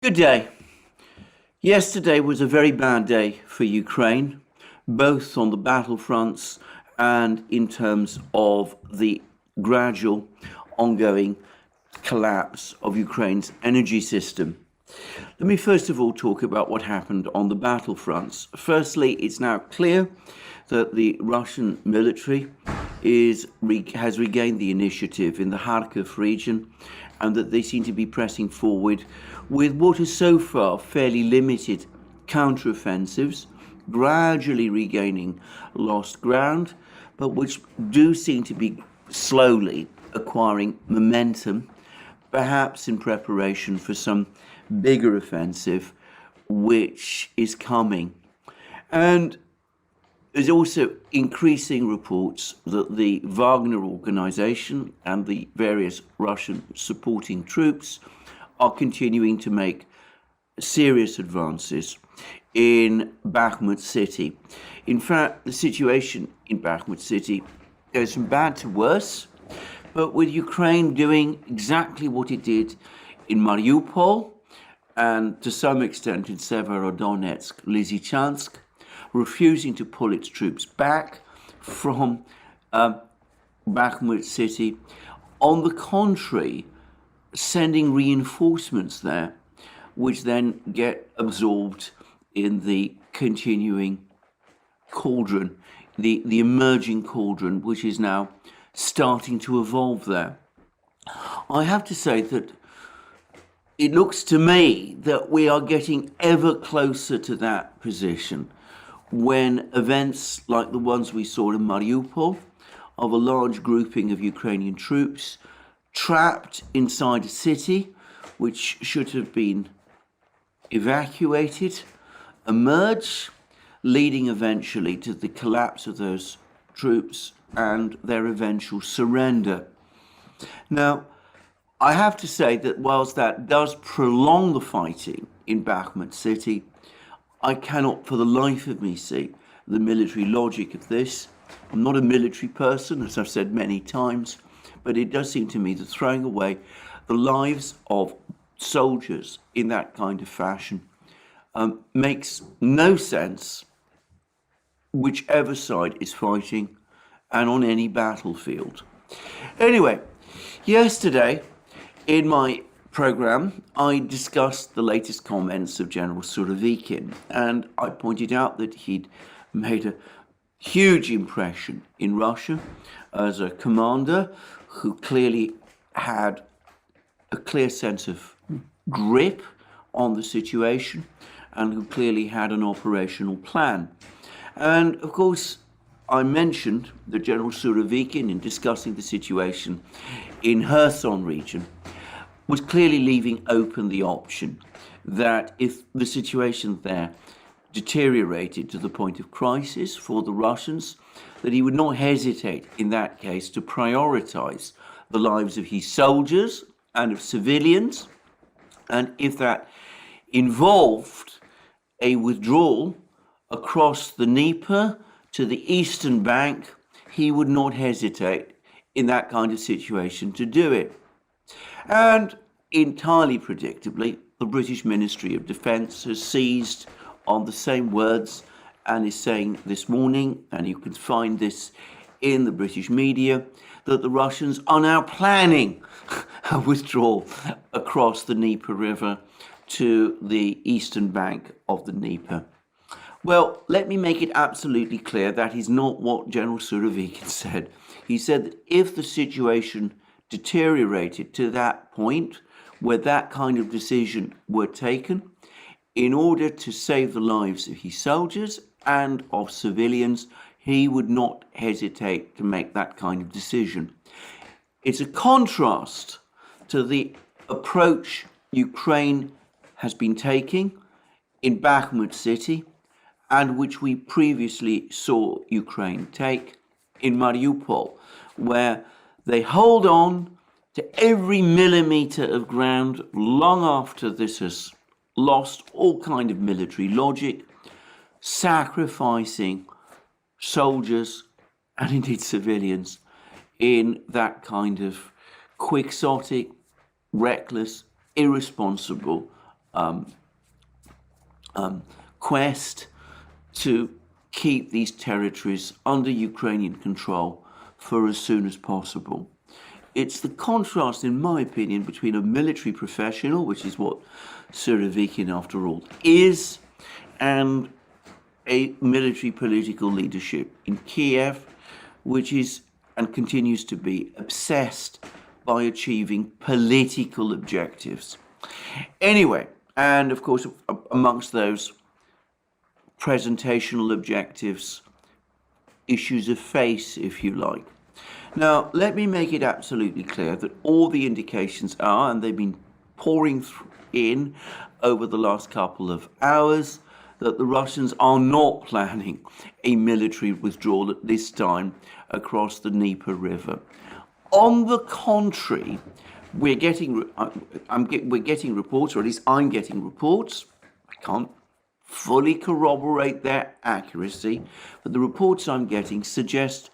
Good day. Yesterday was a very bad day for Ukraine, both on the battlefronts and in terms of the gradual ongoing collapse of Ukraine's energy system. Let me first of all talk about what happened on the battlefronts. Firstly, it's now clear that the Russian military has regained the initiative in the Kharkov region, and that they seem to be pressing forward with what is so far fairly limited counteroffensives, gradually regaining lost ground, but which do seem to be slowly acquiring momentum, perhaps in preparation for some bigger offensive which is coming. And there's also increasing reports that the Wagner organization and the various Russian supporting troops are continuing to make serious advances in Bakhmut city. In fact, the situation in Bakhmut city goes from bad to worse, but with Ukraine doing exactly what it did in Mariupol and to some extent in Severodonetsk, Lysychansk, refusing to pull its troops back from Bakhmut city. On the contrary, sending reinforcements there, which then get absorbed in the continuing cauldron, the emerging cauldron, which is now starting to evolve there. I have to say that it looks to me that we are getting ever closer to that position when events like the ones we saw in Mariupol, of a large grouping of Ukrainian troops trapped inside a city which should have been evacuated, emerge, leading eventually to the collapse of those troops and their eventual surrender. Now, I have to say that whilst that does prolong the fighting in Bakhmut city, I cannot for the life of me see the military logic of this. I'm not a military person, as I've said many times, but it does seem to me that throwing away the lives of soldiers in that kind of fashion makes no sense, whichever side is fighting and on any battlefield. Anyway, yesterday in my program, I discussed the latest comments of General Surovikin, and I pointed out that he'd made a huge impression in Russia as a commander who clearly had a clear sense of grip on the situation and who clearly had an operational plan. And of course, I mentioned that General Surovikin, in discussing the situation in Kherson region, was clearly leaving open the option that if the situation there deteriorated to the point of crisis for the Russians, that he would not hesitate in that case to prioritize the lives of his soldiers and of civilians. And if that involved a withdrawal across the Dnieper to the eastern bank, he would not hesitate in that kind of situation to do it. And entirely predictably, the British Ministry of Defence has seized on the same words and is saying this morning, and you can find this in the British media, that the Russians are now planning a withdrawal across the Dnieper River to the eastern bank of the Dnieper. Well, let me make it absolutely clear that is not what General Surovikin said. He said that if the situation deteriorated to that point where that kind of decision were taken in order to save the lives of his soldiers and of civilians, he would not hesitate to make that kind of decision. It's a contrast to the approach Ukraine has been taking in Bakhmut city and which we previously saw Ukraine take in Mariupol, where they hold on to every millimeter of ground long after this has lost all kind of military logic, sacrificing soldiers and indeed civilians in that kind of quixotic, reckless, irresponsible quest to keep these territories under Ukrainian control for as soon as possible. It's the contrast, in my opinion, between a military professional, which is what Surovikin, after all, is, and a military political leadership in Kiev, which is and continues to be obsessed by achieving political objectives. Anyway, and of course, amongst those presentational objectives, issues of face, if you like. Now, let me make it absolutely clear that all the indications are, and they've been pouring in over the last couple of hours, that the Russians are not planning a military withdrawal at this time across the Dnieper River. On the contrary, we're getting reports, or at least I'm getting reports. I can't fully corroborate their accuracy, but the reports I'm getting suggest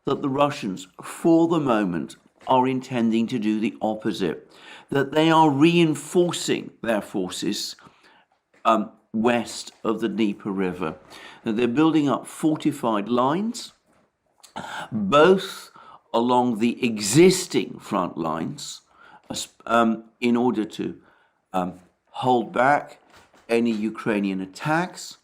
that the Russians, for the moment, are intending to do the opposite, that they are reinforcing their forces west of the Dnieper River, that they're building up fortified lines, both along the existing front lines, in order to hold back any Ukrainian attacks,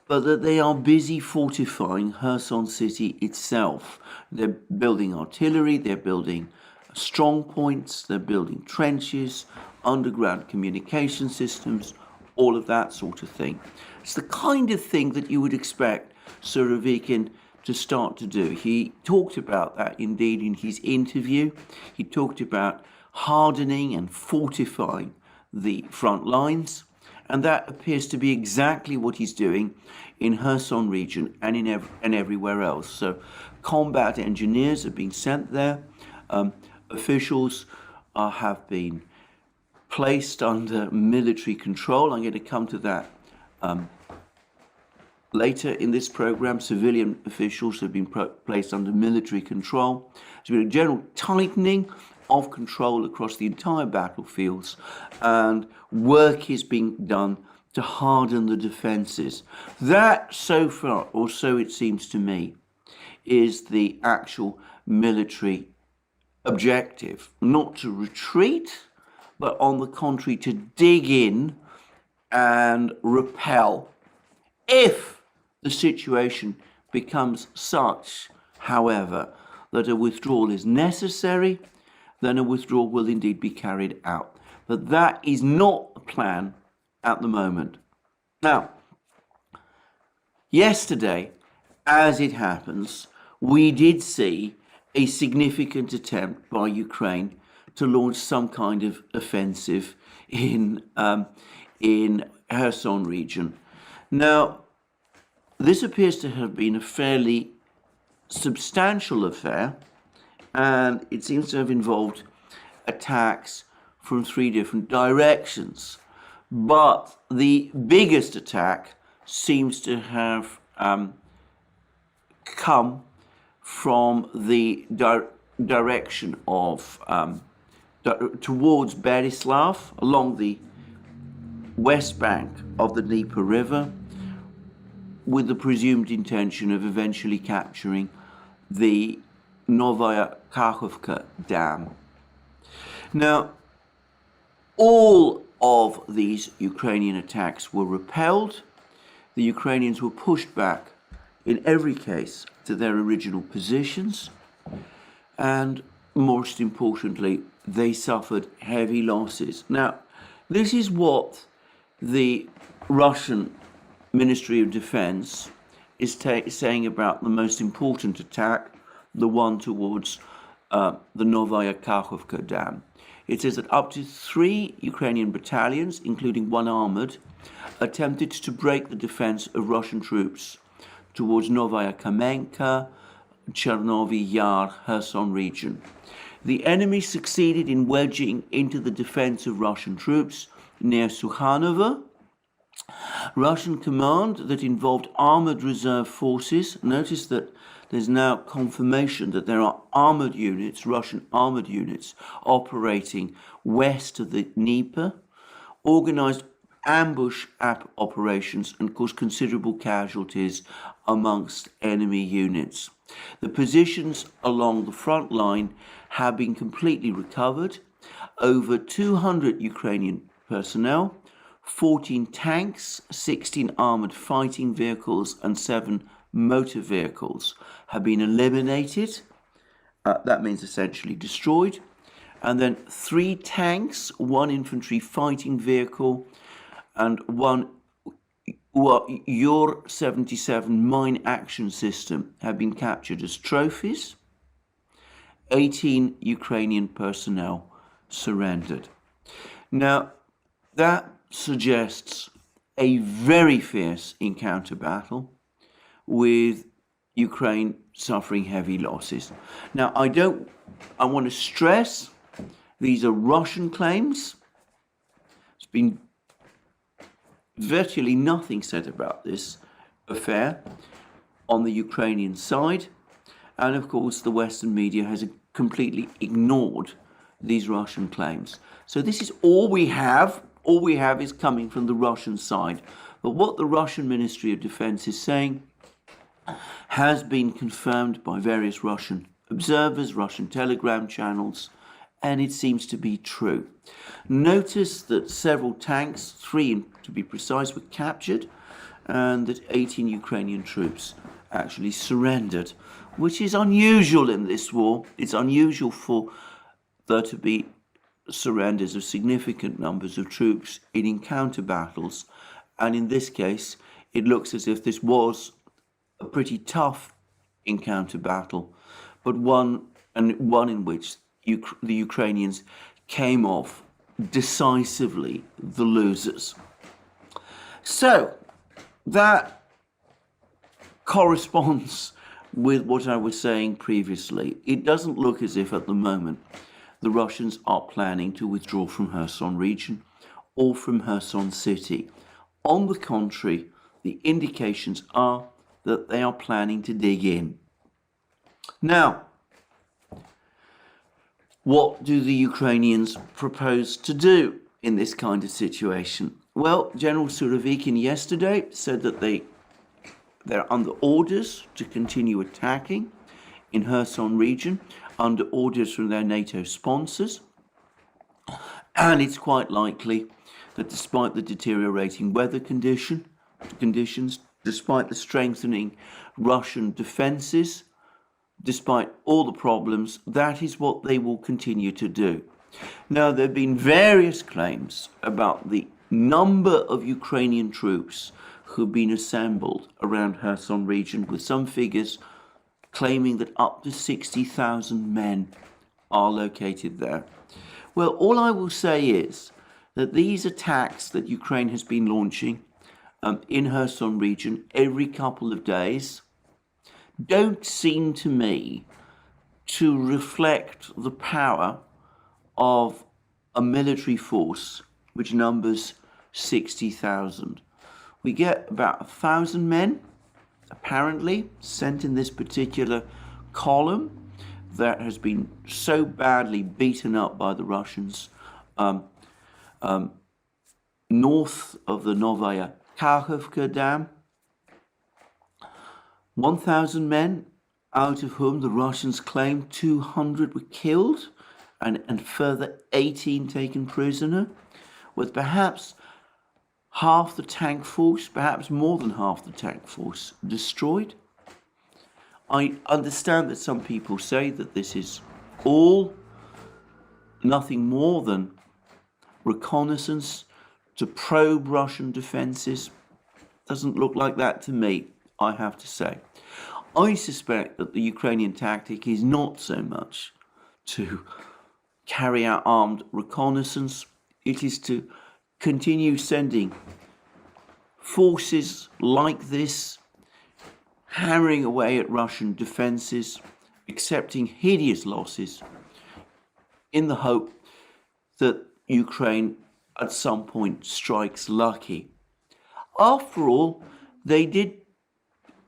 but that they are busy fortifying Kherson city itself. They're building artillery, they're building strong points, they're building trenches, underground communication systems, all of that sort of thing. It's the kind of thing that you would expect Surovikin to start to do. He talked about that indeed in his interview. He talked about hardening and fortifying the front lines, and that appears to be exactly what he's doing in Kherson region and in everywhere else. So combat engineers are being sent there. Officials have been placed under military control. I'm going to come to that later in this program. Civilian officials have been placed under military control. There's been a general tightening of control across the entire battlefields, and work is being done to harden the defences. That, so far, or so it seems to me, is the actual military objective. Not to retreat, but on the contrary, to dig in and repel if the situation becomes such, however, that a withdrawal is necessary, then a withdrawal will indeed be carried out. But that is not the plan at the moment. Now, yesterday, as it happens, we did see a significant attempt by Ukraine to launch some kind of offensive in Kherson region. Now, this appears to have been a fairly substantial affair, and it seems to have involved attacks from 3 different directions. But the biggest attack seems to have come from the direction of towards Berislav, along the west bank of the Dnieper River, with the presumed intention of eventually capturing the Novaya Kakhovka Dam. Now, all of these Ukrainian attacks were repelled. The Ukrainians were pushed back, in every case, to their original positions, and most importantly, they suffered heavy losses. Now, this is what the Russian Ministry of Defense is saying about the most important attack, the one towards the Novaya Kakhovka Dam. It says that up to 3 Ukrainian battalions, including 1 armored, attempted to break the defense of Russian troops towards Novaya Kamenka, Chernovy Yar, Kherson region. The enemy succeeded in wedging into the defense of Russian troops near Sukhanovo. Russian command that involved armored reserve forces. Notice that there's now confirmation that there are armored units, Russian armored units, operating west of the Dnieper, organized ambush operations and caused considerable casualties amongst enemy units. The positions along the front line have been completely recovered. Over 200 Ukrainian personnel, 14 tanks, 16 armoured fighting vehicles and 7 motor vehicles have been eliminated. That means essentially destroyed. And then 3 tanks, 1 infantry fighting vehicle and 1 Ur-77 mine action system have been captured as trophies. 18 Ukrainian personnel surrendered. Now, that suggests a very fierce encounter battle with Ukraine suffering heavy losses. Now, I want to stress these are Russian claims. There's been virtually nothing said about this affair on the Ukrainian side. And of course, the Western media has completely ignored these Russian claims. So this is all we have. All we have is coming from the Russian side. But what the Russian Ministry of Defense is saying has been confirmed by various Russian observers, Russian telegram channels, and it seems to be true. Notice that several tanks, 3 to be precise, were captured, and that 18 Ukrainian troops actually surrendered, which is unusual in this war. It's unusual for there to be surrenders of significant numbers of troops in encounter battles, and in this case, it looks as if this was a pretty tough encounter battle, but one in which the Ukrainians came off decisively the losers. So that corresponds with what I was saying previously. It doesn't look as if at the moment the Russians are planning to withdraw from Kherson region or from Kherson city. On the contrary, the indications are that they are planning to dig in. Now, what do the Ukrainians propose to do in this kind of situation? Well, General Surovikin yesterday said that they're under orders to continue attacking in Kherson region, under orders from their NATO sponsors. And it's quite likely that despite the deteriorating weather conditions, despite the strengthening Russian defenses, despite all the problems, that is what they will continue to do. Now, there have been various claims about the number of Ukrainian troops who've been assembled around Kherson region, with some figures claiming that up to 60,000 men are located there. Well, all I will say is that these attacks that Ukraine has been launching in Kherson region every couple of days don't seem to me to reflect the power of a military force which numbers 60,000. We get about 1,000 men, apparently, sent in this particular column that has been so badly beaten up by the Russians north of the Novaya Kharkov dam. 1,000 men, out of whom the Russians claim 200 were killed and further 18 taken prisoner, with perhaps half the tank force, perhaps more than half the tank force, destroyed. I understand that some people say that this is all nothing more than reconnaissance to probe Russian defenses. Doesn't look like that to me, I have to say. I suspect that the Ukrainian tactic is not so much to carry out armed reconnaissance. It is to continue sending forces like this, hammering away at Russian defenses, accepting hideous losses, in the hope that Ukraine at some point strikes lucky. After all, they did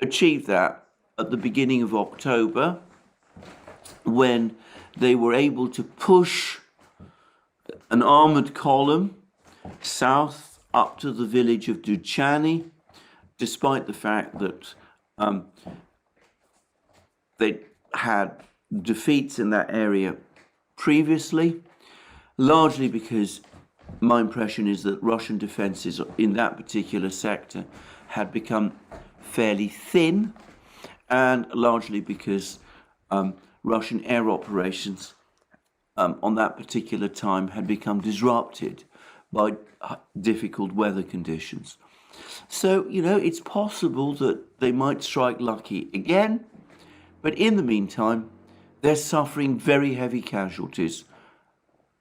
achieve that at the beginning of October, when they were able to push an armoured column south up to the village of Duchany, despite the fact that they had defeats in that area previously, largely because my impression is that Russian defences in that particular sector had become fairly thin, and largely because Russian air operations on that particular time had become disrupted by difficult weather conditions. So, it's possible that they might strike lucky again, but in the meantime, they're suffering very heavy casualties,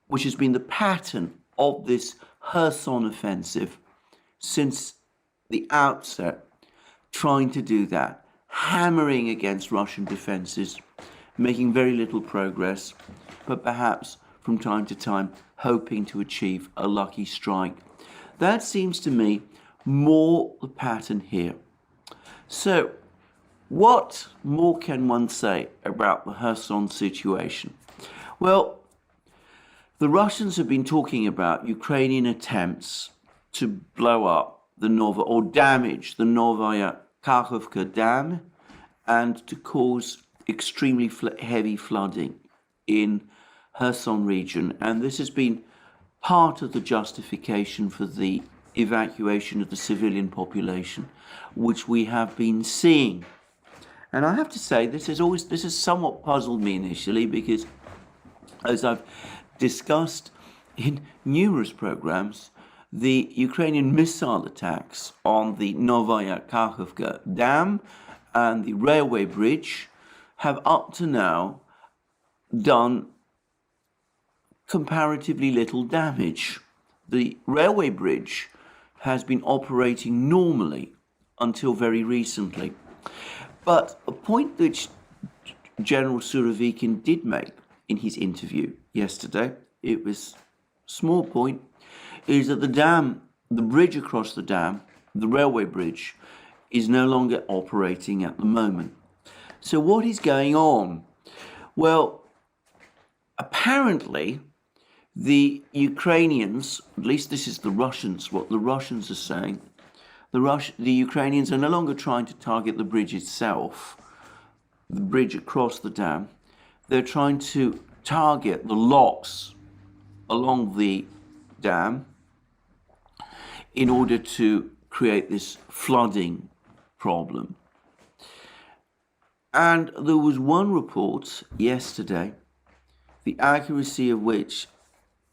which has been the pattern of this Kherson offensive since the outset, trying to do that, hammering against Russian defenses, making very little progress, but perhaps from time to time hoping to achieve a lucky strike. That seems to me more the pattern here. So, what more can one say about the Kherson situation? Well, the Russians have been talking about Ukrainian attempts to blow up or damage the Novaya Kakhovka Dam and to cause extremely heavy flooding in Kherson region. And this has been part of the justification for the evacuation of the civilian population, which we have been seeing. And I have to say, this has somewhat puzzled me initially, because as I've discussed in numerous programs, the Ukrainian missile attacks on the Novaya Kakhovka Dam and the railway bridge have up to now done comparatively little damage. The railway bridge has been operating normally until very recently. But a point which General Surovikin did make in his interview yesterday, it was a small point, is that the bridge across the dam, the railway bridge, is no longer operating at the moment. So what is going on? Well, apparently the Ukrainians, at least this is what the Russians are saying, the Ukrainians are no longer trying to target the bridge itself, the bridge across the dam. They're trying to target the locks along the dam in order to create this flooding problem. And there was one report yesterday, the accuracy of which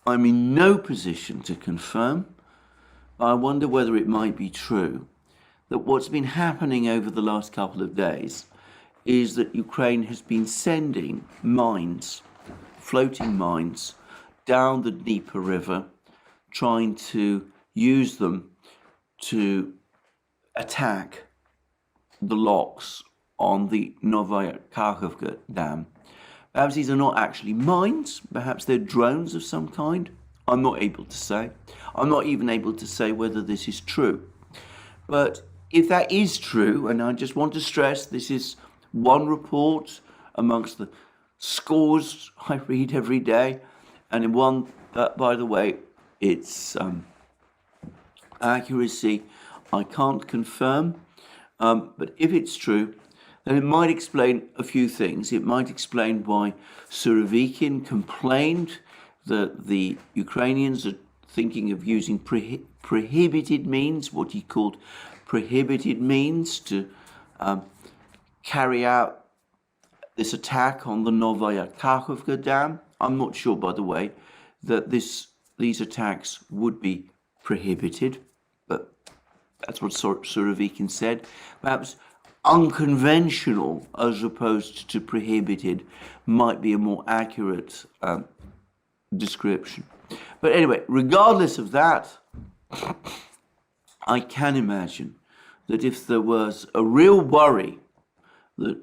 I'm in no position to confirm, but I wonder whether it might be true, that what's been happening over the last couple of days is that Ukraine has been sending mines, floating mines, down the Dnieper River, trying to use them to attack the locks on the Novaya Kakhovka Dam. Perhaps these are not actually mines, perhaps they're drones of some kind. I'm not able to say. I'm not even able to say whether this is true. But if that is true, and I just want to stress this is one report amongst the scores I read every day, and in one that, by the way, its accuracy I can't confirm, but if it's true, then it might explain a few things. It might explain why Surovikin complained that the Ukrainians are thinking of using prohibited means, what he called prohibited means, to carry out this attack on the Novaya Kakhovka Dam. I'm not sure, by the way, that these attacks would be prohibited, but that's what Surovikin said. Perhaps unconventional as opposed to prohibited might be a more accurate description. But anyway, regardless of that, I can imagine that if there was a real worry that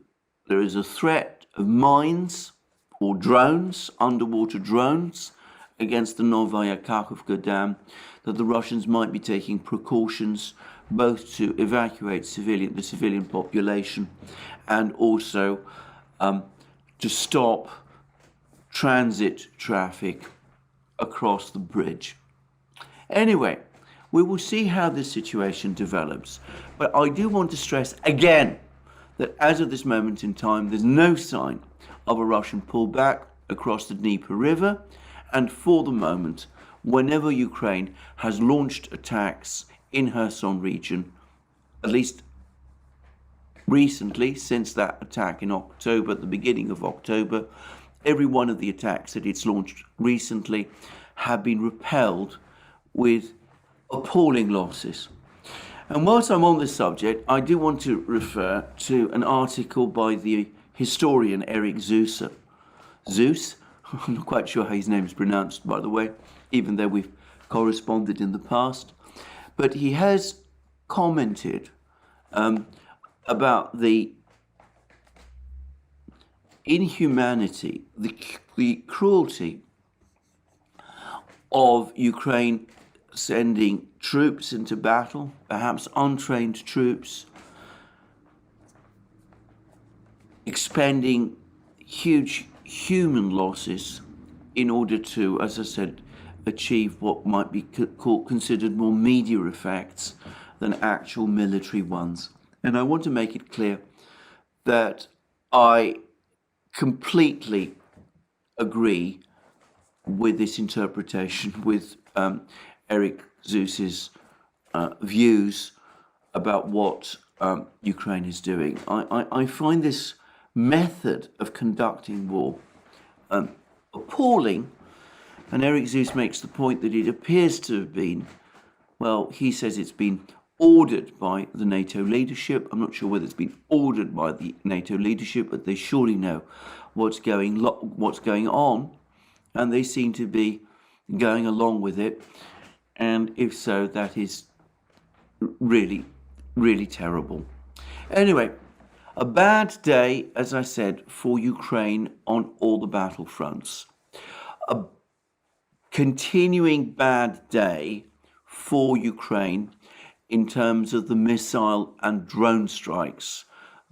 there is a threat of mines or drones, underwater drones, against the Novaya Kakhovka Dam, that the Russians might be taking precautions both to evacuate the civilian population and also to stop transit traffic across the bridge. Anyway, We will see how this situation develops. But I do want to stress again that as of this moment in time, there's no sign of a Russian pullback across the Dnieper River. And for the moment, whenever Ukraine has launched attacks in Kherson region, at least recently, since that attack in October, at the beginning of October, every one of the attacks that it's launched recently have been repelled with appalling losses. And whilst I'm on this subject, I do want to refer to an article by the historian Eric Zeus. I'm not quite sure how his name is pronounced, by the way, even though we've corresponded in the past. But he has commented about the inhumanity, the cruelty of Ukraine sending troops into battle, perhaps untrained troops, expending huge human losses in order to, as I said, achieve what might be considered more media effects than actual military ones. And I want to make it clear that I completely agree with this interpretation, with Eric Zeus's views about what Ukraine is doing. I find this method of conducting war appalling, and Eric Zeus makes the point that it appears to have been, well, he says it's been ordered by the NATO leadership. I'm not sure whether it's been ordered by the NATO leadership, but they surely know what's going on, and they seem to be going along with it. And if so, that is really, really terrible. Anyway, a bad day, as I said, for Ukraine on all the battlefronts. A continuing bad day for Ukraine in terms of the missile and drone strikes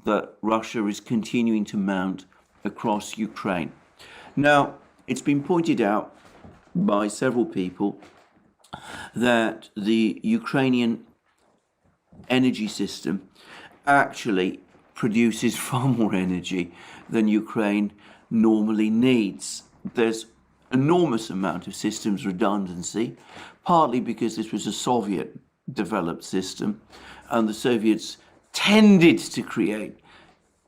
that Russia is continuing to mount across Ukraine. Now, it's been pointed out by several people that the Ukrainian energy system actually produces far more energy than Ukraine normally needs. There's enormous amount of systems redundancy, partly because this was a Soviet developed system and the Soviets tended to create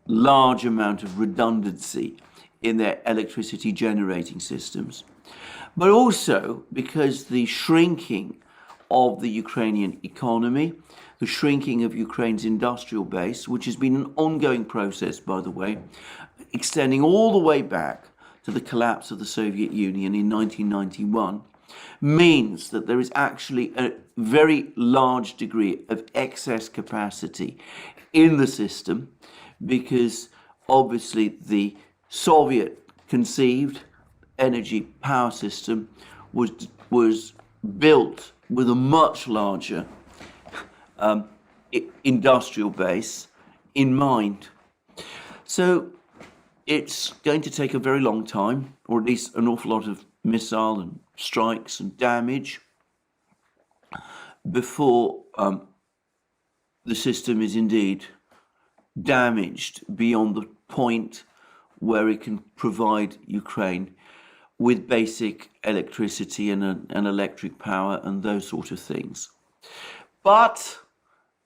large amount of redundancy in their electricity generating systems, but also because the shrinking of the Ukrainian economy, the shrinking of Ukraine's industrial base, which has been an ongoing process, by the way, extending all the way back to the collapse of the Soviet Union in 1991, means that there is actually a very large degree of excess capacity in the system, because obviously the Soviet conceived energy power system was built with a much larger industrial base in mind. So it's going to take a very long time, or at least an awful lot of missile and strikes and damage, before the system is indeed damaged beyond the point where it can provide Ukraine with basic electricity and electric power and those sort of things. But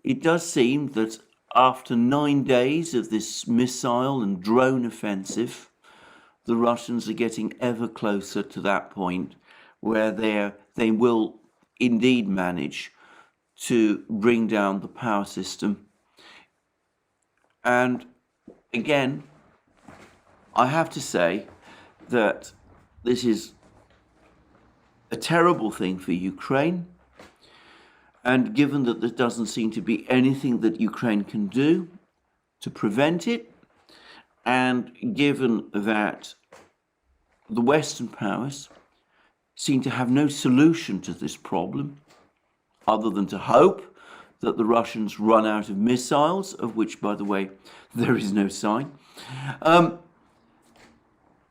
it does seem that after 9 days of this missile and drone offensive, the Russians are getting ever closer to that point where they will indeed manage to bring down the power system. And again, I have to say that this is a terrible thing for Ukraine. And given that there doesn't seem to be anything that Ukraine can do to prevent it, and given that the Western powers seem to have no solution to this problem, other than to hope that the Russians run out of missiles, of which, by the way, there is no sign,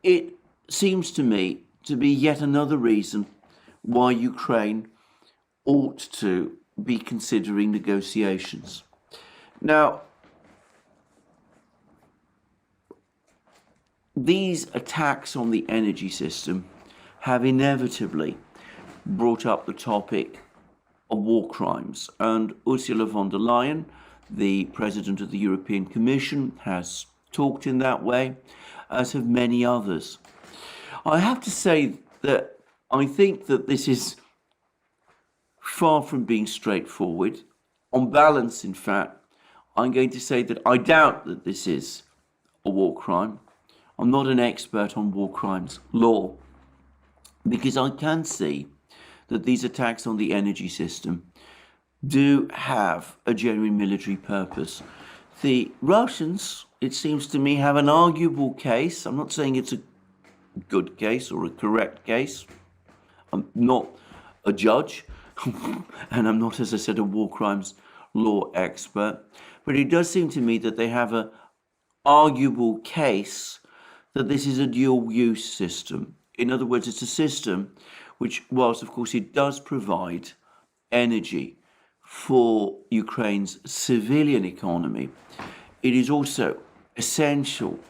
it seems to me to be yet another reason why Ukraine ought to be considering negotiations. Now, these attacks on the energy system have inevitably brought up the topic of war crimes, and Ursula von der Leyen, the President of the European Commission, has talked in that way, as have many others. I have to say that I think that this is far from being straightforward. On balance, in fact, I'm going to say that I doubt that this is a war crime. I'm not an expert on war crimes law, because I can see that these attacks on the energy system do have a genuine military purpose. The Russians, it seems to me, have an arguable case. I'm not saying it's a good case or a correct case. I'm not a judge, and I'm not, as I said, a war crimes law expert. But it does seem to me that they have an arguable case that this is a dual-use system. In other words, it's a system which, whilst of course it does provide energy for Ukraine's civilian economy, it is also essential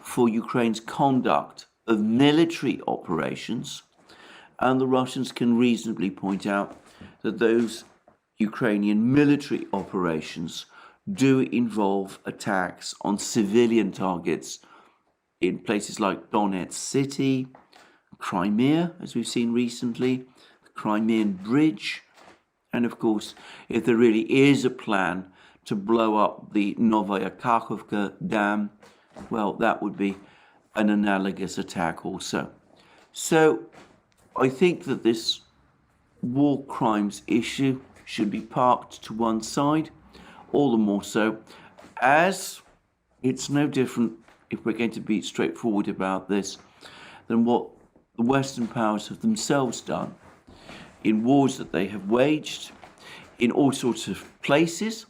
for Ukraine's conduct of military operations, and the Russians can reasonably point out that those Ukrainian military operations do involve attacks on civilian targets in places like Donetsk City, Crimea, as we've seen recently, the Crimean Bridge, and of course, if there really is a plan to blow up the Novaya Kakhovka Dam, well, that would be an analogous attack also. So I think that this war crimes issue should be parked to one side, all the more so as it's no different, if we're going to be straightforward about this, than what the Western powers have themselves done in wars that they have waged in all sorts of places,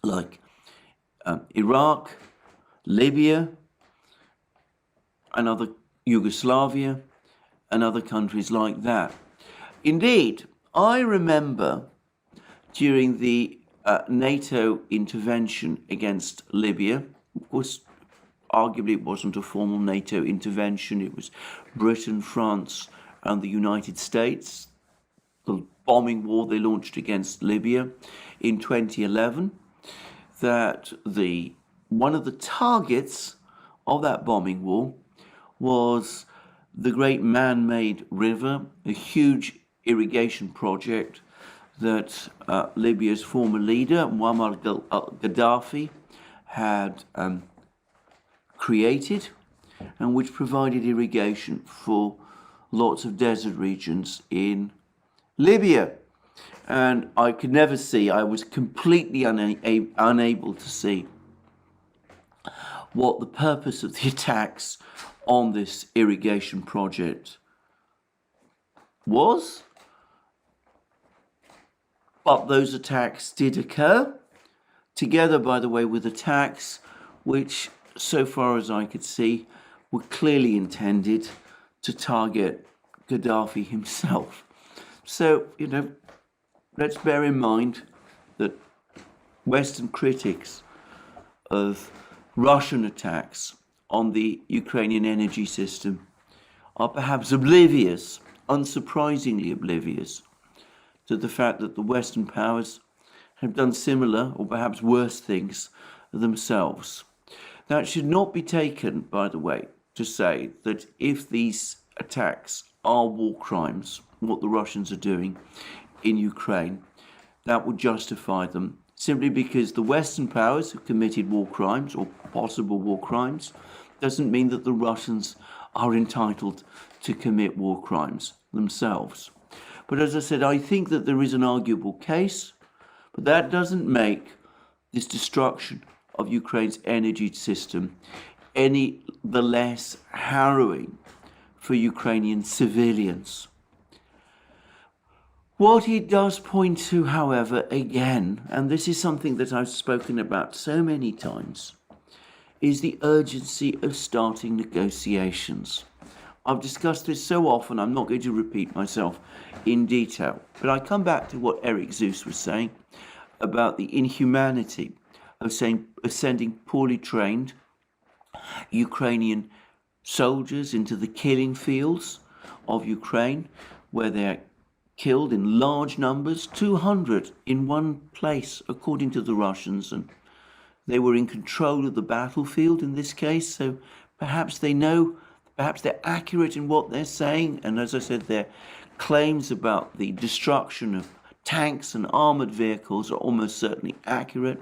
like Iraq, Libya, and other Yugoslavia, and other countries like that. Indeed, I remember during the NATO intervention against Libya, of course, arguably it wasn't a formal NATO intervention, it was Britain, France, and the United States, the bombing war they launched against Libya in 2011, that one of the targets of that bombing war was the great man-made river, a huge irrigation project that Libya's former leader, Muammar Gaddafi, had created, and which provided irrigation for lots of desert regions in Libya. And I could never see, I was completely unable to see what the purpose of the attacks on this irrigation project was. But those attacks did occur, together, by the way, with attacks which, so far as I could see, were clearly intended to target Gaddafi himself. So, let's bear in mind that Western critics of Russian attacks on the Ukrainian energy system are perhaps oblivious, unsurprisingly oblivious, to the fact that the Western powers have done similar or perhaps worse things themselves. Now, it should not be taken, by the way, to say that if these attacks are war crimes, what the Russians are doing in Ukraine, that would justify them simply because the Western powers have committed war crimes or possible war crimes doesn't mean that the Russians are entitled to commit war crimes themselves. But as I said, I think that there is an arguable case, but that doesn't make this destruction of Ukraine's energy system any the less harrowing for Ukrainian civilians. What it does point to, however, again, and this is something that I've spoken about so many times, is the urgency of starting negotiations. I've discussed this so often, I'm not going to repeat myself in detail. But I come back to what Eric Zeus was saying about the inhumanity of sending poorly trained Ukrainian soldiers into the killing fields of Ukraine, where they're killed in large numbers, 200 in one place, according to the Russians. And they were in control of the battlefield in this case, so perhaps they know, perhaps they're accurate in what they're saying. And as I said, their claims about the destruction of tanks and armored vehicles are almost certainly accurate.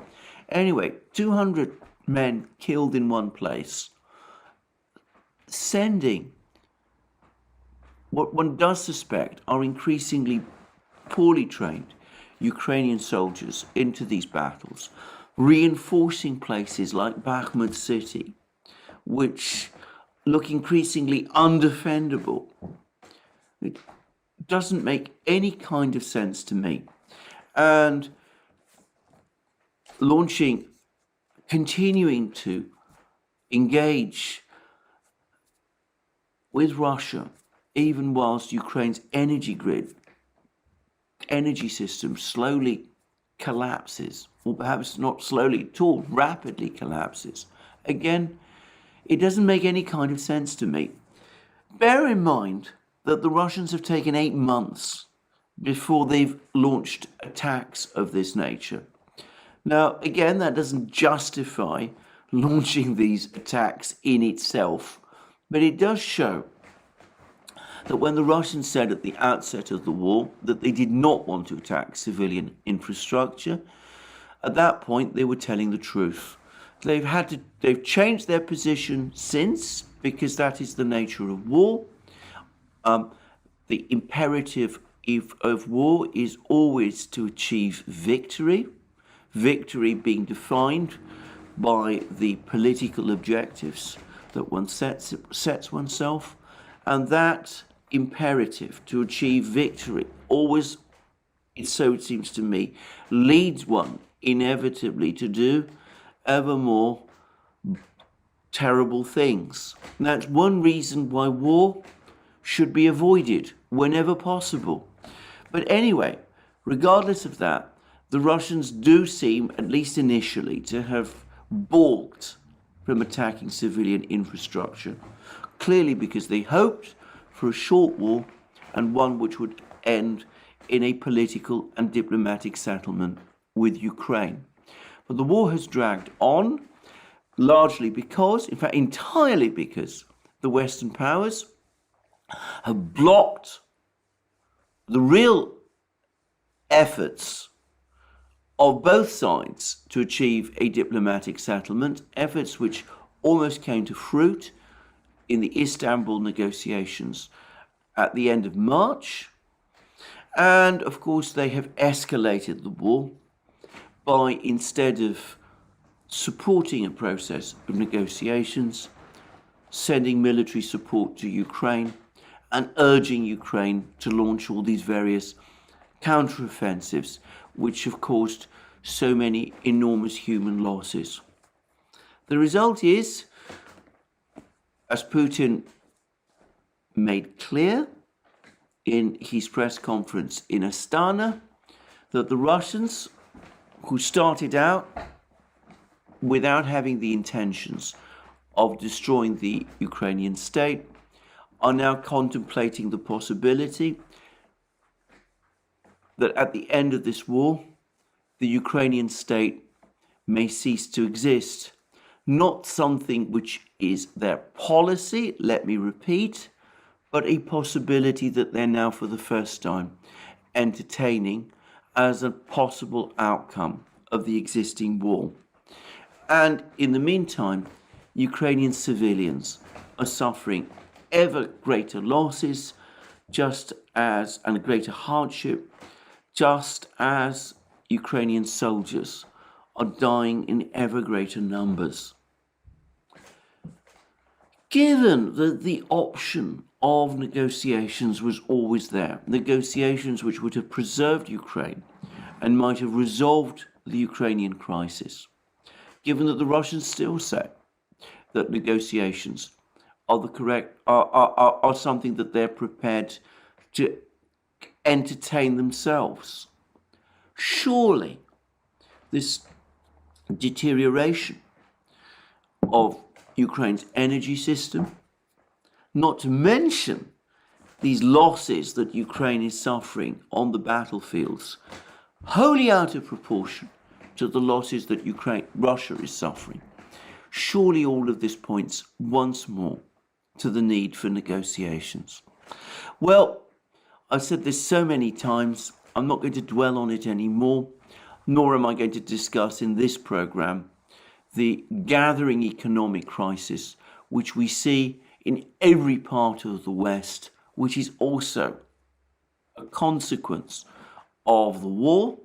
Anyway, 200 men killed in one place. Sending what one does suspect are increasingly poorly trained Ukrainian soldiers into these battles, reinforcing places like Bakhmut city, which look increasingly undefendable. It doesn't make any kind of sense to me. And continuing to engage with Russia, even whilst Ukraine's energy system slowly collapses, or perhaps not slowly at all, rapidly collapses. Again, it doesn't make any kind of sense to me. Bear in mind that the Russians have taken 8 months before they've launched attacks of this nature. Now, again, that doesn't justify launching these attacks in itself, but it does show that when the Russians said at the outset of the war that they did not want to attack civilian infrastructure, at that point they were telling the truth. They've changed their position since, because that is the nature of war. The imperative of war is always to achieve victory. Victory being defined by the political objectives that one sets oneself, and that imperative to achieve victory always, so it seems to me, leads one inevitably to do ever more terrible things. And that's one reason why war should be avoided whenever possible. But anyway, regardless of that, the Russians do seem, at least initially, to have balked from attacking civilian infrastructure, clearly because they hoped for a short war, and one which would end in a political and diplomatic settlement with Ukraine. But the war has dragged on, largely because, in fact entirely because, the Western powers have blocked the real efforts of both sides to achieve a diplomatic settlement, efforts which almost came to fruit in the Istanbul negotiations at the end of March. And of course they have escalated the war by, instead of supporting a process of negotiations, sending military support to Ukraine and urging Ukraine to launch all these various counteroffensives, which have caused so many enormous human losses. The result is, as Putin made clear in his press conference in Astana, that the Russians, who started out without having the intentions of destroying the Ukrainian state, are now contemplating the possibility that at the end of this war, the Ukrainian state may cease to exist. Not something which is their policy, let me repeat, but a possibility that they're now for the first time entertaining as a possible outcome of the existing war. And in the meantime, Ukrainian civilians are suffering ever greater losses, and greater hardship, just as Ukrainian soldiers are dying in ever greater numbers. Given that the option of negotiations was always there, negotiations which would have preserved Ukraine and might have resolved the Ukrainian crisis, given that the Russians still say that negotiations are the correct are something that they're prepared to entertain themselves. Surely this deterioration of Ukraine's energy system, not to mention these losses that Ukraine is suffering on the battlefields, wholly out of proportion to the losses that Russia is suffering. Surely all of this points once more to the need for negotiations. Well, I've said this so many times, I'm not going to dwell on it anymore, nor am I going to discuss in this program the gathering economic crisis which we see in every part of the West, which is also a consequence of the war,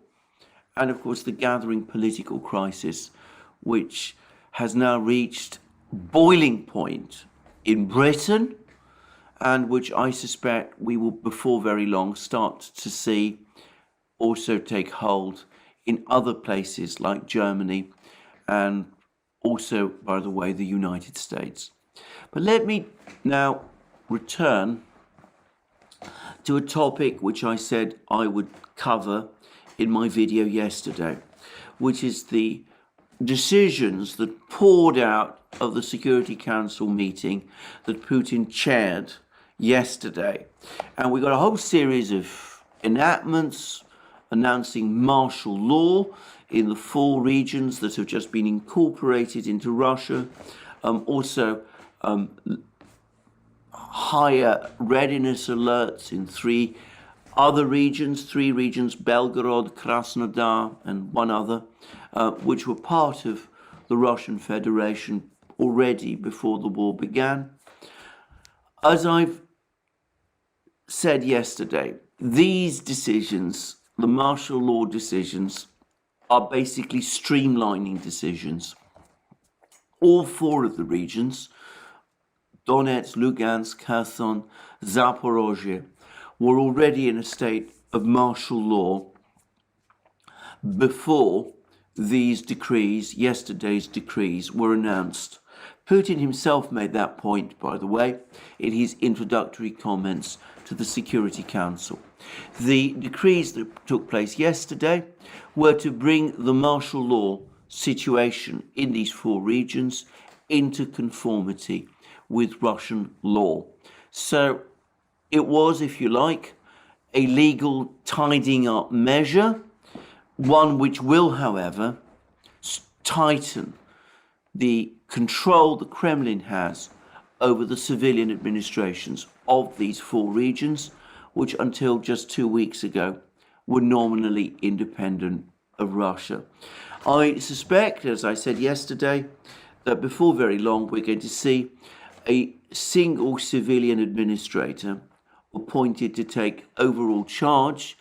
and of course the gathering political crisis which has now reached boiling point in Britain, and which I suspect we will before very long start to see also take hold in other places like Germany and also, by the way, the United States. But let me now return to a topic which I said I would cover in my video yesterday, which is the decisions that poured out of the Security Council meeting that Putin chaired yesterday. And we got a whole series of enactments announcing martial law in the 4 regions that have just been incorporated into Russia. Also, higher readiness alerts in 3 regions, Belgorod, Krasnodar, and one other, which were part of the Russian Federation already before the war began. As I've said yesterday, these decisions, the martial law decisions, are basically streamlining decisions. All 4 of the regions, Donetsk, Lugansk, Kherson, Zaporozhye, were already in a state of martial law before these decrees, yesterday's decrees, were announced. Putin himself made that point, by the way, in his introductory comments to the Security Council. The decrees that took place yesterday were to bring the martial law situation in these 4 regions into conformity with Russian law. So it was, if you like, a legal tidying up measure, one which will, however, tighten the control the Kremlin has over the civilian administrations of these 4 regions, which until just 2 weeks ago were nominally independent of Russia. I suspect, as I said yesterday, that before very long we're going to see a single civilian administrator appointed to take overall charge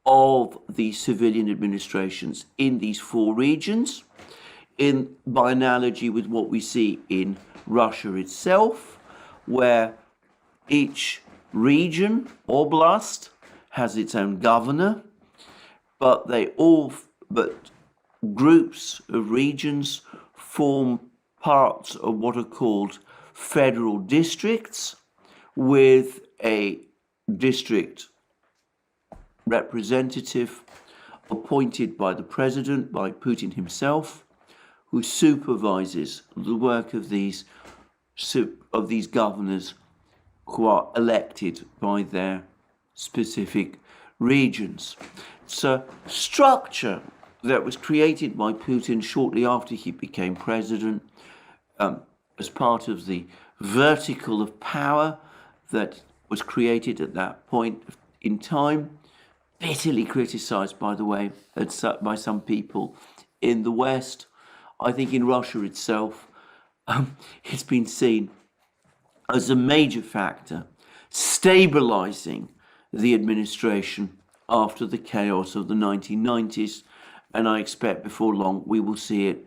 of the civilian administrations in these 4 regions, by analogy with what we see in Russia itself, where each region, oblast, has its own governor, but groups of regions form parts of what are called federal districts, with a district representative appointed by the president, by Putin himself, who supervises the work of these governors who are elected by their specific regions. It's a structure that was created by Putin shortly after he became president, as part of the vertical of power that was created at that point in time, bitterly criticized, by the way, by some people in the West. I think in Russia itself, it's been seen as a major factor stabilizing the administration after the chaos of the 1990s, and I expect before long we will see it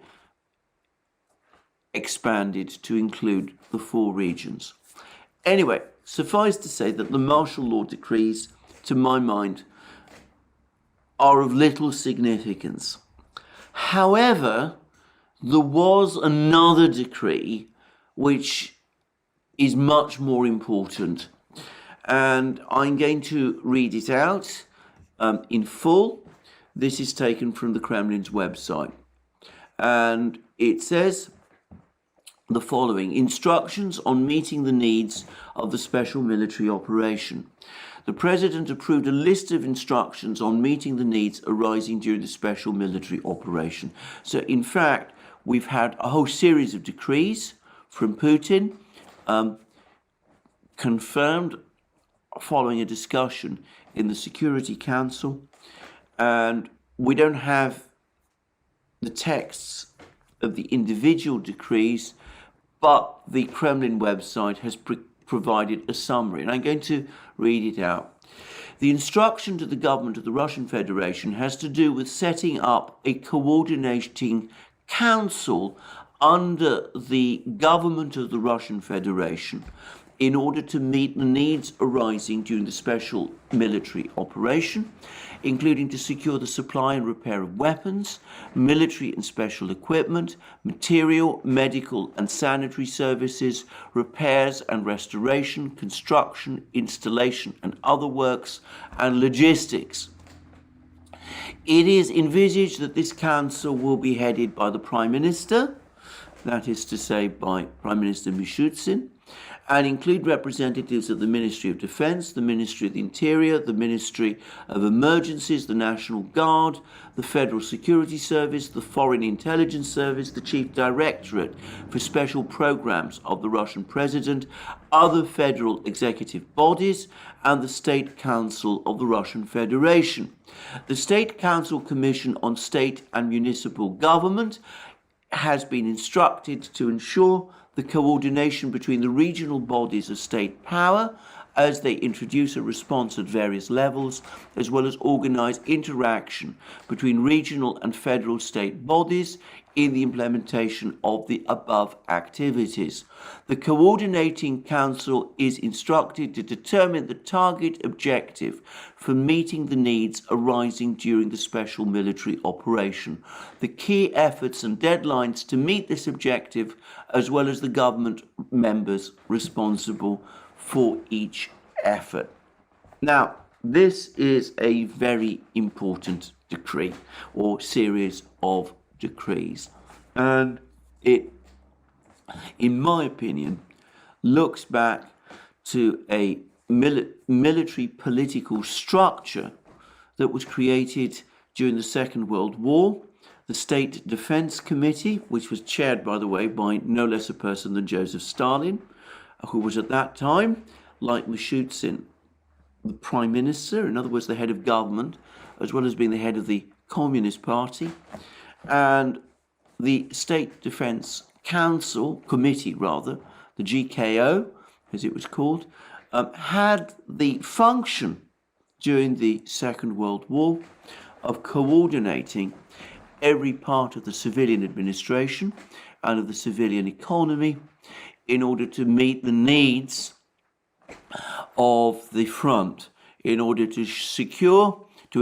expanded to include the 4 regions. Anyway, suffice to say that the martial law decrees, to my mind, are of little significance. However, there was another decree which is much more important. And I'm going to read it out in full. This is taken from the Kremlin's website. And it says the following: instructions on meeting the needs of the special military operation. The President approved a list of instructions on meeting the needs arising during the special military operation. So, in fact, we've had a whole series of decrees from Putin, confirmed following a discussion in the Security Council, and we don't have the texts of the individual decrees, but the Kremlin website has provided a summary, and I'm going to read it out. The instruction to the government of the Russian Federation has to do with setting up a coordinating council under the government of the Russian Federation in order to meet the needs arising during the special military operation, including to secure the supply and repair of weapons, military and special equipment, material, medical and sanitary services, repairs and restoration, construction, installation and other works, and logistics. It is envisaged that this council will be headed by the Prime Minister, that is to say by Prime Minister Mishustin, and include representatives of the Ministry of Defence, the Ministry of the Interior, the Ministry of Emergencies, the National Guard, the Federal Security Service, the Foreign Intelligence Service, the Chief Directorate for Special Programmes of the Russian President, other federal executive bodies, and the State Council of the Russian Federation. The State Council Commission on State and Municipal Government has been instructed to ensure the coordination between the regional bodies of state power as they introduce a response at various levels, as well as organise interaction between regional and federal state bodies in the implementation of the above activities. The Coordinating Council is instructed to determine the target objective for meeting the needs arising during the special military operation, the key efforts and deadlines to meet this objective, as well as the government members responsible for each effort. Now, this is a very important decree or series of decrees, and it, in my opinion, looks back to a military political structure that was created during the Second World War. The State Defense Committee, which was chaired, by the way, by no less a person than Joseph Stalin, who was at that time, like Mishustin, the Prime Minister, in other words, the head of government, as well as being the head of the Communist Party. And the State Defense Committee, the GKO, as it was called, had the function during the Second World War of coordinating every part of the civilian administration and of the civilian economy in order to meet the needs of the front, in order to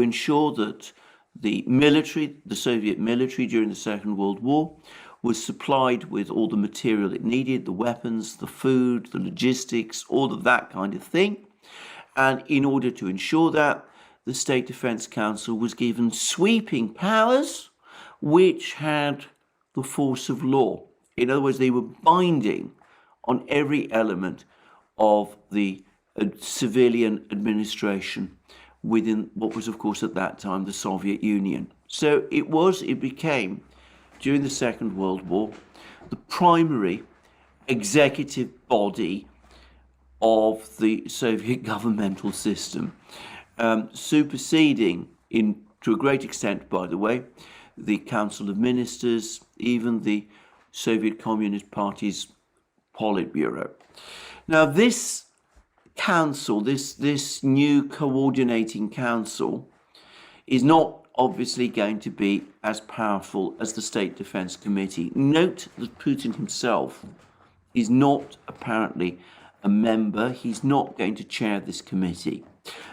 ensure that the military, the Soviet military during the Second World War, was supplied with all the material it needed, the weapons, the food, the logistics, all of that kind of thing. And in order to ensure that, the State Defense Council was given sweeping powers which had the force of law. In other words, they were binding on every element of the civilian administration within what was, of course, at that time, the Soviet Union. So it became, during the Second World War, the primary executive body of the Soviet governmental system, superseding, to a great extent, by the way, the Council of Ministers, even the Soviet Communist Party's Politburo. Now, this council, this new coordinating council, is not obviously going to be as powerful as the State Defense Committee. Note that Putin himself is not apparently a member. He's not going to chair this committee.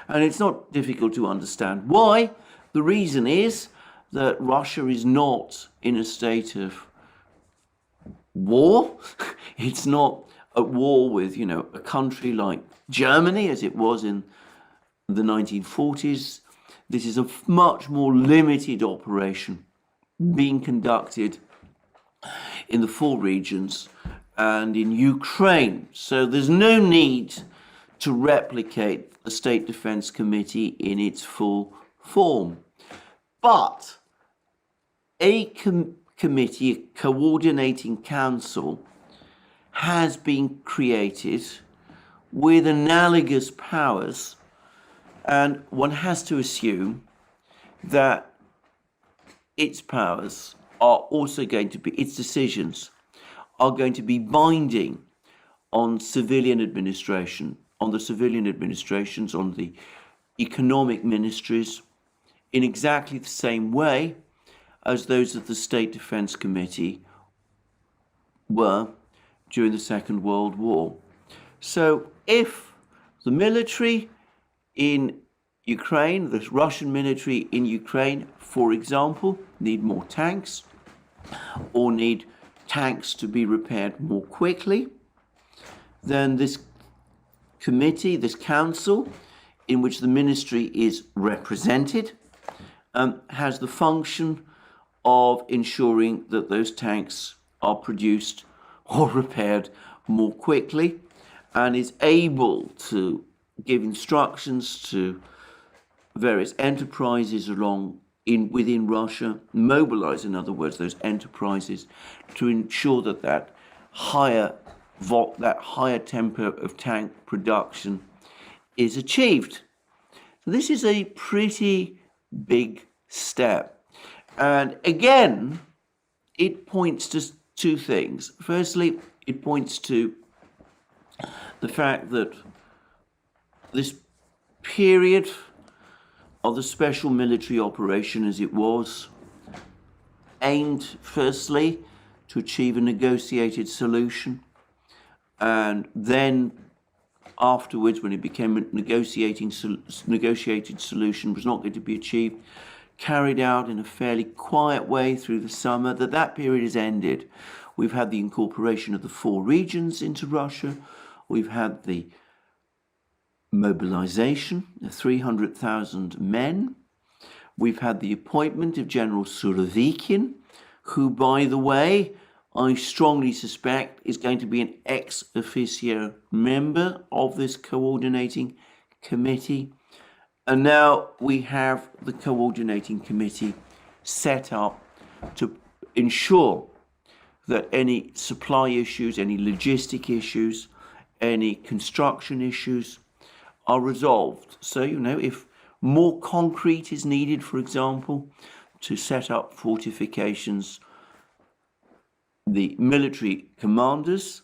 And it's not difficult to understand why. The reason is that Russia is not in a state of war. It's not at war with, a country like Germany, as it was in the 1940s. This is a much more limited operation being conducted in the 4 regions and in Ukraine. So there's no need to replicate the State Defense Committee in its full form. But a committee, a coordinating council, has been created with analogous powers, and one has to assume that its powers are also going to be, its decisions are going to be binding on civilian administration, on the civilian administrations, on the economic ministries, in exactly the same way as those of the State Defense Committee were during the Second World War. So if the military in Ukraine, the Russian military in Ukraine, for example, need more tanks or need tanks to be repaired more quickly, then this committee, this council, in which the ministry is represented, has the function of ensuring that those tanks are produced or repaired more quickly, and is able to give instructions to various enterprises within Russia, mobilize, in other words, those enterprises to ensure that higher tempo of tank production is achieved. So this is a pretty big step. And again, it points to 2 things. Firstly, it points to the fact that this period of the special military operation, as it was, aimed firstly to achieve a negotiated solution, and then afterwards, when it became a negotiated solution was not going to be achieved, carried out in a fairly quiet way through the summer, that period has ended. We've had the incorporation of the 4 regions into Russia. We've had the mobilization of 300,000 men. We've had the appointment of General Surovikin, who, by the way, I strongly suspect is going to be an ex officio member of this coordinating committee. And now we have the coordinating committee set up to ensure that any supply issues, any logistic issues, any construction issues are resolved. So, if more concrete is needed, for example, to set up fortifications, the military commanders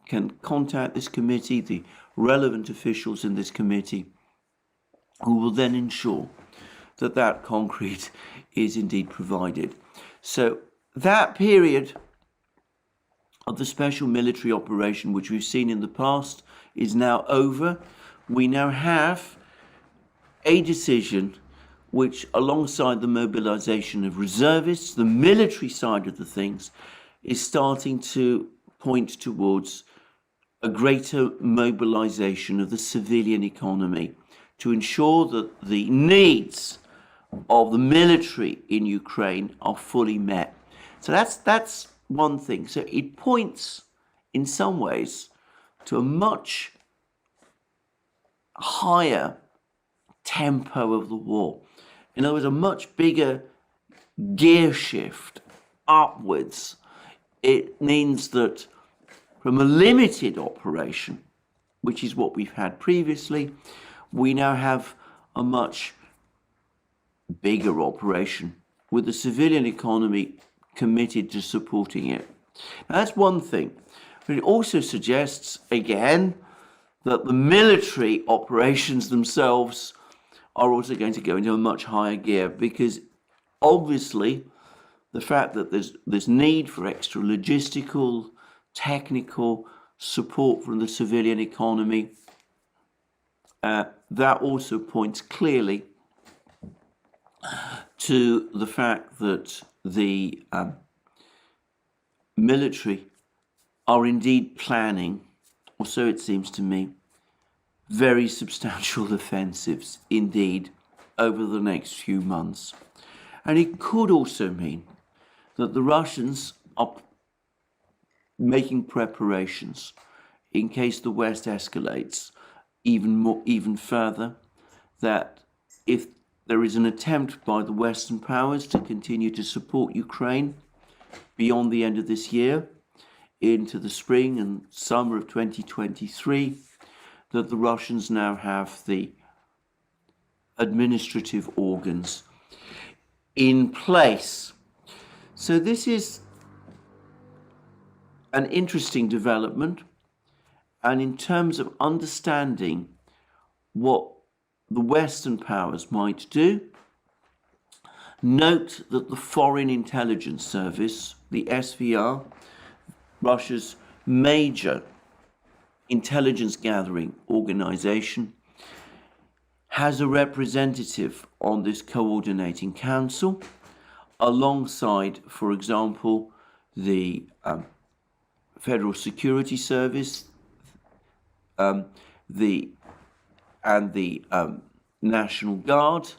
can contact this committee, the relevant officials in this committee, who will then ensure that concrete is indeed provided. So that period of the special military operation, which we've seen in the past, is now over. We now have a decision which, alongside the mobilization of reservists, the military side of the things, is starting to point towards a greater mobilization of the civilian economy to ensure that the needs of the military in Ukraine are fully met. So that's one thing. So it points in some ways to a much higher tempo of the war. In other words, a much bigger gear shift upwards. It means that from a limited operation, which is what we've had previously, we now have a much bigger operation with the civilian economy committed to supporting it. Now, that's one thing, but it also suggests, again, that the military operations themselves are also going to go into a much higher gear, because obviously the fact that there's need for extra logistical, technical support from the civilian economy, that also points clearly to the fact that the military are indeed planning or so it seems to me, very substantial offensives indeed over the next few months. And it could also mean that the Russians are making preparations in case the West escalates even further, that if there is an attempt by the Western powers to continue to support Ukraine beyond the end of this year, into the spring and summer of 2023, that the Russians now have the administrative organs in place. So this is an interesting development, and in terms of understanding what the Western powers might do, note that the Foreign Intelligence Service, the SVR, Russia's major intelligence gathering organization, has a representative on this coordinating council, alongside, for example, the Federal Security Service, the National Guard,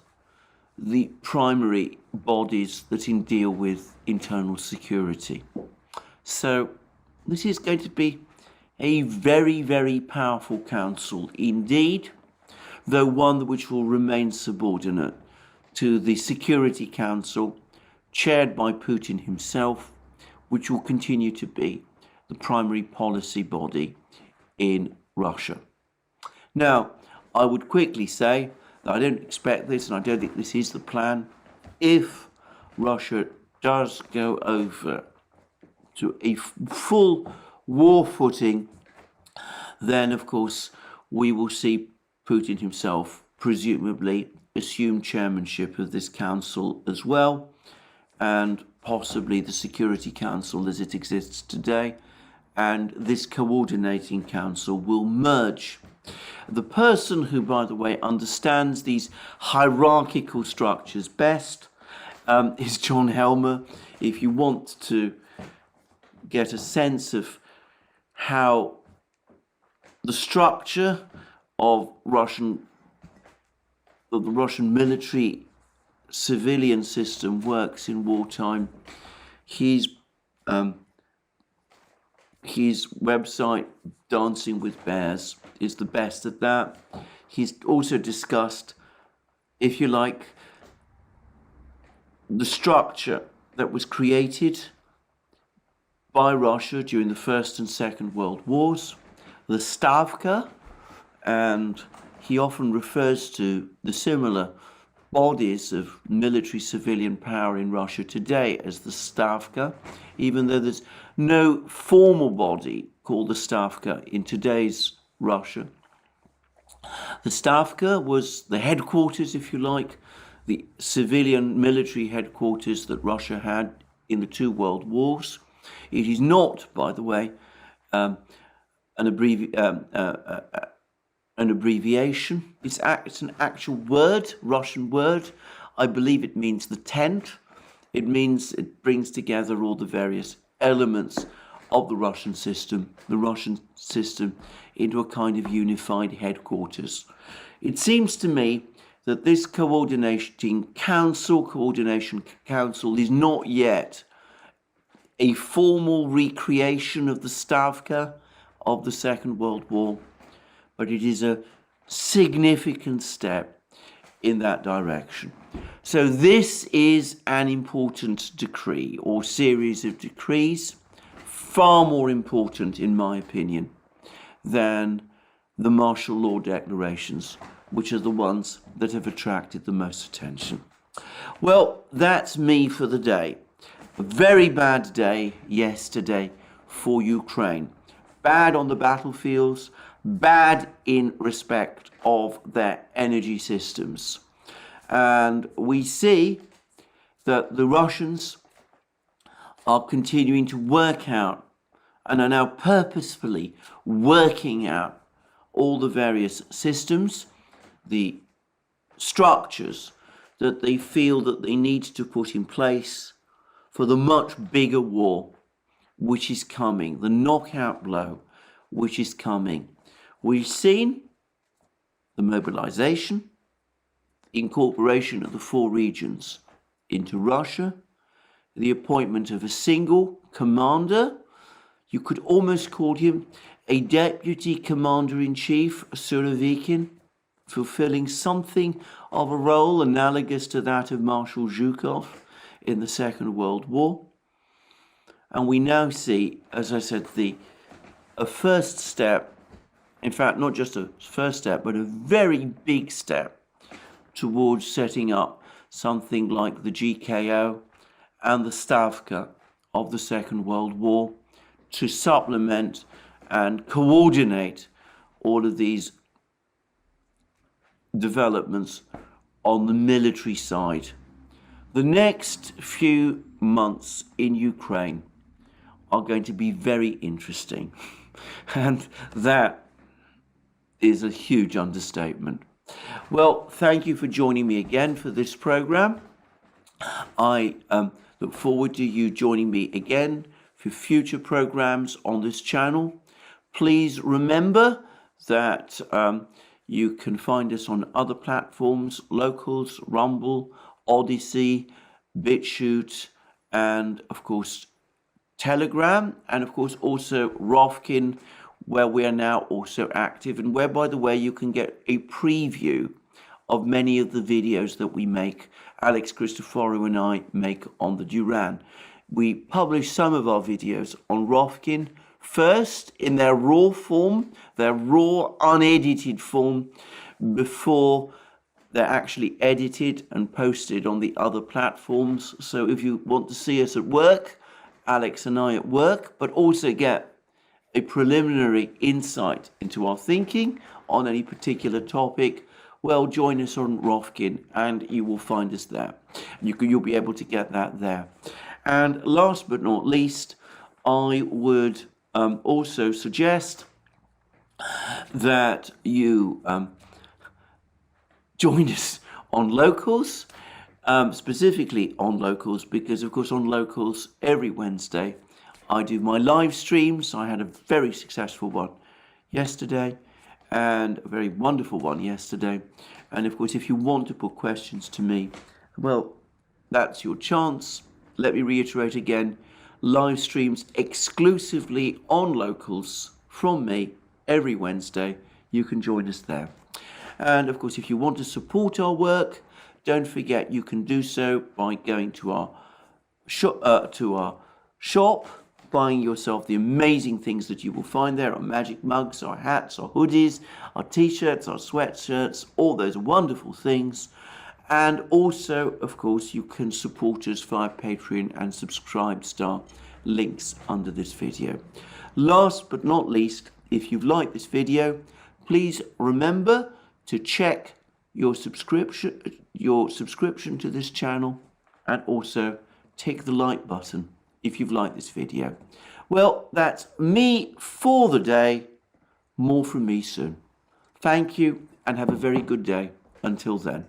the primary bodies that deal with internal security. So this is going to be a very, very powerful council indeed, though one which will remain subordinate to the Security Council chaired by Putin himself, which will continue to be the primary policy body in Russia. Now, I would quickly say that I don't expect this, and I don't think this is the plan. If Russia does go over to a full war footing, then of course we will see Putin himself presumably assume chairmanship of this council as well, and possibly the Security Council as it exists today, and this coordinating council will merge. The person who, by the way, understands these hierarchical structures best is John Helmer. If you want to get a sense of how the structure of the Russian military civilian system works in wartime, his website, Dancing with Bears, is the best at that. He's also discussed, if you like, the structure that was created by Russia during the First and Second World Wars, the Stavka, and he often refers to the similar bodies of military civilian power in Russia today as the Stavka, even though there's no formal body called the Stavka in today's Russia. The Stavka was the headquarters, if you like, the civilian military headquarters that Russia had in the two world wars. It is not, by the way, an abbreviation. It's an actual word, Russian word. I believe it means the tent. It means it brings together all the various elements of the Russian system into a kind of unified headquarters. It seems to me that this coordination council is not yet a formal recreation of the Stavka of the Second World War, but it is a significant step in that direction. So this is an important decree or series of decrees, far more important, in my opinion, than the martial law declarations, which are the ones that have attracted the most attention. Well, that's me for the day. A very bad day yesterday for Ukraine. Bad on the battlefields, bad in respect of their energy systems. And we see that the Russians are continuing to work out and are now purposefully working out all the various systems, the structures that they feel that they need to put in place for the much bigger war which is coming, the knockout blow, which is coming. We've seen the mobilization, incorporation of the 4 regions into Russia, the appointment of a single commander. You could almost call him a deputy commander-in-chief, Surovikin, fulfilling something of a role analogous to that of Marshal Zhukov in the Second World War. And we now see, as I said, a first step, in fact, not just a first step, but a very big step towards setting up something like the GKO and the Stavka of the Second World War to supplement and coordinate all of these developments on the military side. The next few months in Ukraine are going to be very interesting, and that is a huge understatement. Well, thank you for joining me again for this program. I look forward to you joining me again for future programs on this channel. Please remember that you can find us on other platforms: Locals, Rumble, Odyssey, BitChute, and of course Telegram, and of course also Rofkin, where we are now also active, and where, by the way, you can get a preview of many of the videos that we make, Alex Christoforou and I make on the Duran. We publish some of our videos on Rofkin first in their raw form, their raw unedited form, before they're actually edited and posted on the other platforms. So if you want to see us at work, Alex and I at work, but also get a preliminary insight into our thinking on any particular topic, well, join us on Rofkin and you will find us there. You'll be able to get that there. And last but not least, I would also suggest that you join us on Locals, specifically on Locals, because of course on Locals every Wednesday I do my live streams. I had a very successful one yesterday and a very wonderful one yesterday. And of course, if you want to put questions to me, well, that's your chance. Let me reiterate again, live streams exclusively on Locals from me every Wednesday. You can join us there. And of course, if you want to support our work, don't forget you can do so by going to our shop, buying yourself the amazing things that you will find there: our magic mugs, our hats, our hoodies, our t-shirts, our sweatshirts, all those wonderful things. And also, of course, you can support us via Patreon and Subscribestar, links under this video. Last but not least, if you've liked this video, please remember to check your subscription to this channel, and also tick the like button if you've liked this video. Well, that's me for the day. More from me soon. Thank you and have a very good day. Until then.